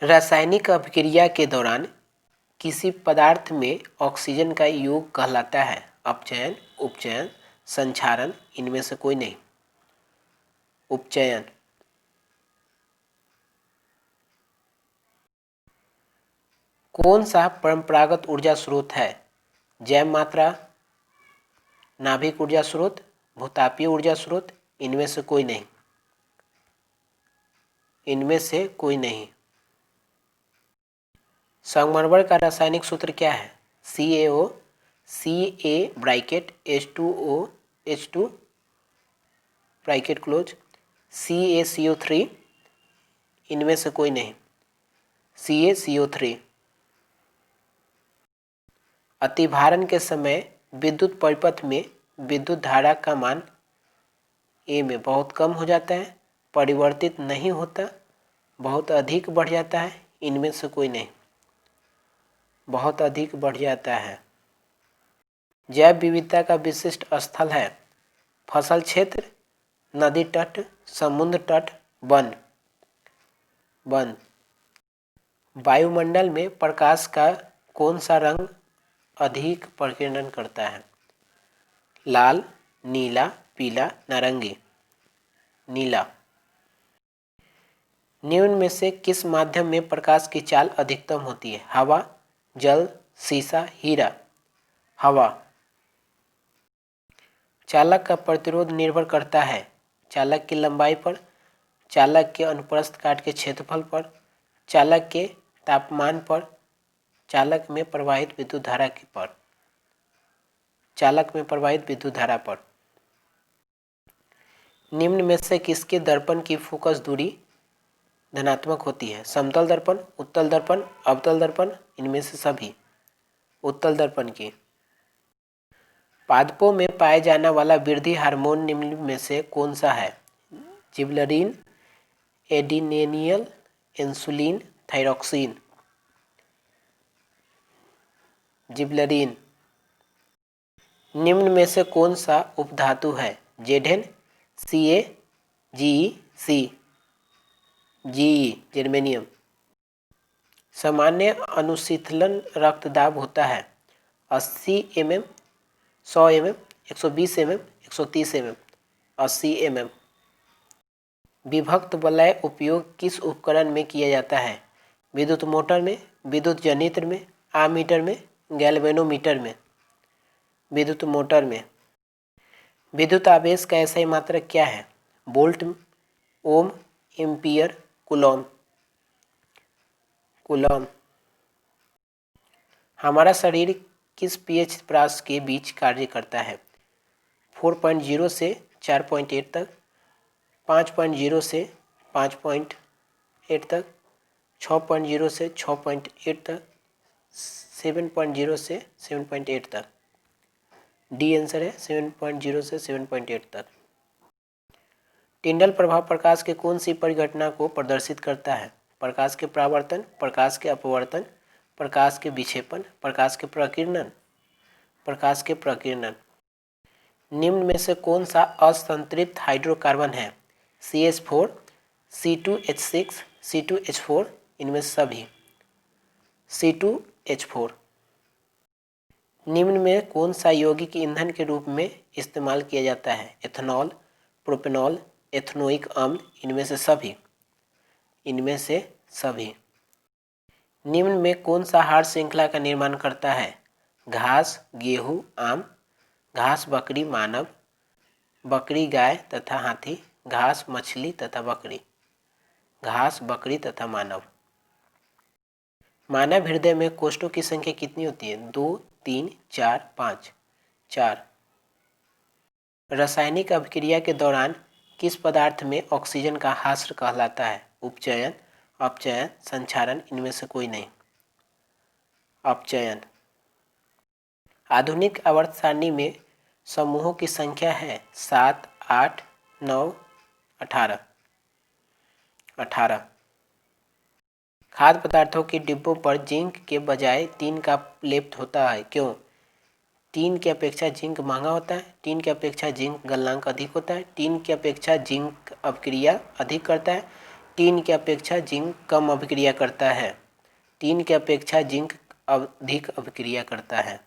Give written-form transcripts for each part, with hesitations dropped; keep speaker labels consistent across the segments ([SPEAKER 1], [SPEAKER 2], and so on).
[SPEAKER 1] रासायनिक अभिक्रिया के दौरान किसी पदार्थ में ऑक्सीजन का योग कहलाता है अपचयन, उपचयन, संक्षारण, इनमें से कोई नहीं। उपचयन। कौन सा परंपरागत ऊर्जा स्रोत है? जैव मात्रा, नाभिक ऊर्जा स्रोत, भूतापीय ऊर्जा स्रोत, इनमें से कोई नहीं। इनमें से कोई नहीं। संगमरमर का रासायनिक सूत्र क्या है? CaO, Ca bracket H2O H2 bracket close, CaCO3, इनमें से कोई नहीं। CaCO3। अतिभारण के समय विद्युत परिपथ में विद्युत धारा का मान A में बहुत कम हो जाता है, परिवर्तित नहीं होता, बहुत अधिक बढ़ जाता है, इनमें से कोई नहीं। बहुत अधिक बढ़ जाता है। जैव विविधता का विशिष्ट स्थल है फसल क्षेत्र, नदी तट, समुद्र तट, वन। वन। वायुमंडल में प्रकाश का कौन सा रंग अधिक प्रकीर्णन करता है? लाल, नीला, पीला, नारंगी। नीला। निम्न में से किस माध्यम में प्रकाश की चाल अधिकतम होती है? हवा, जल, शीशा, हीरा। हवा। चालक का प्रतिरोध निर्भर करता है चालक की लंबाई पर, चालक के अनुप्रस्थ काट के क्षेत्रफल पर, चालक के तापमान पर, चालक में प्रवाहित विद्युत धारा पर। चालक में प्रवाहित विद्युत धारा पर। निम्न में से किसके दर्पण की फोकस दूरी धनात्मक होती है? समतल दर्पण, उत्तल दर्पण, अवतल दर्पण, इनमें से सभी। उत्तल दर्पण की। पादपों में पाए जाने वाला वृद्धि हार्मोन निम्न में से कौन सा है? जिबलरीन, एडिनेनियल, इंसुलिन, थायरॉक्सिन। जिबलरीन। निम्न में से कौन सा उपधातु है? Jayden, Ca, Ge, C। Ge, germanium. सामान्य अनुशीतलन रक्तदाब होता है 80 mm, 100 mm, 120 mm, 130 mm, 80 mm। विभक्त वलय उपयोग किस उपकरण में किया जाता है? विद्युत मोटर में, विद्युत जनित्र में, आमीटर में, गैल्वेनोमीटर में। विद्युत मोटर में। विद्युत आवेश का SI मात्रक क्या है? वोल्ट, ओम, एम्पियर, कूलॉम। कूलॉम। हमारा शरीर किस pH प्राश के बीच कार्य करता है? 4.0 से 4.8 तक, 5.0 से 5.8 तक, 6.0 से 6.8 तक, 7.0 से 7.8 तक। डी आंसर है 7.0 से 7.8 तक। टिंडल प्रभाव प्रकाश के कौन सी परिघटना को प्रदर्शित करता है? प्रकाश के परावर्तन, प्रकाश के अपवर्तन, प्रकाश के विक्षेपण, प्रकाश के प्रकीर्णन। प्रकाश के प्रकीर्णन। निम्न में से कौन सा असंतृप्त हाइड्रोकार्बन है? CH4, C2H6, C2H4, इनमें सभी। C2H4। निम्न में कौन सा यौगिक ईंधन के रूप में इस्तेमाल किया जाता है? एथेनॉल, प्रोपेनॉल, एथेनोइक अम्ल, इनमें से सभी। इनमें से सभी। निम्न में कौन सा आहार श्रृंखला का निर्माण करता है? घास, गेहूं, आम, घास बकरी मानव, बकरी गाय तथा हाथी, घास मछली तथा बकरी। घास, बकरी तथा मानव। मानव हृदय में कोष्ठों की संख्या कितनी होती है? 2, 3, 4, 5। 4। रासायनिक अभिक्रिया के दौरान किस पदार्थ में ऑक्सीजन का ह्रास कहलाता है? उपचयन, अपचयन, संक्षारण, इनमें से कोई नहीं। अपचयन। आधुनिक आवर्त सारणी में समूहों की संख्या है 7, 8, 9, 18। 18। खाद्य पदार्थों के डिब्बों पर जिंक के बजाय 3 का लेप होता है, क्यों? टीन की अपेक्षा जिंक महंगा होता है, टीन की अपेक्षा जिंक गलनांक अधिक होता है, टीन की अपेक्षा जिंक अपक्रिया अधिक करता है, टीन की अपेक्षा जिंक कम अभिक्रिया करता है, टीन की अपेक्षा जिंक अधिक अभिक्रिया करता है।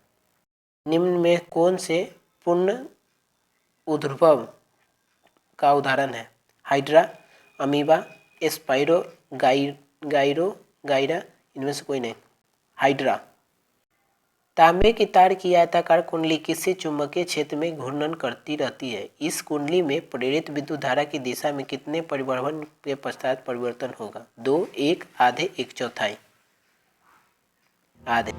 [SPEAKER 1] निम्न में कौन से पूर्ण ऊर्ध्वभव का उदाहरण है? हाइड्रा, अमीबा, स्पाइरो, गायरा, इनमें से कोई नहीं। हाइड्रा। तांबे की तार की आयताकार कुंडली किसी चुंबकीय क्षेत्र में घूर्णन करती रहती है। इस कुंडली में प्रेरित विद्युत धारा की दिशा में कितने परिभ्रमण के पश्चात परिवर्तन होगा? 2, 1, आधे, 1/4। आधे।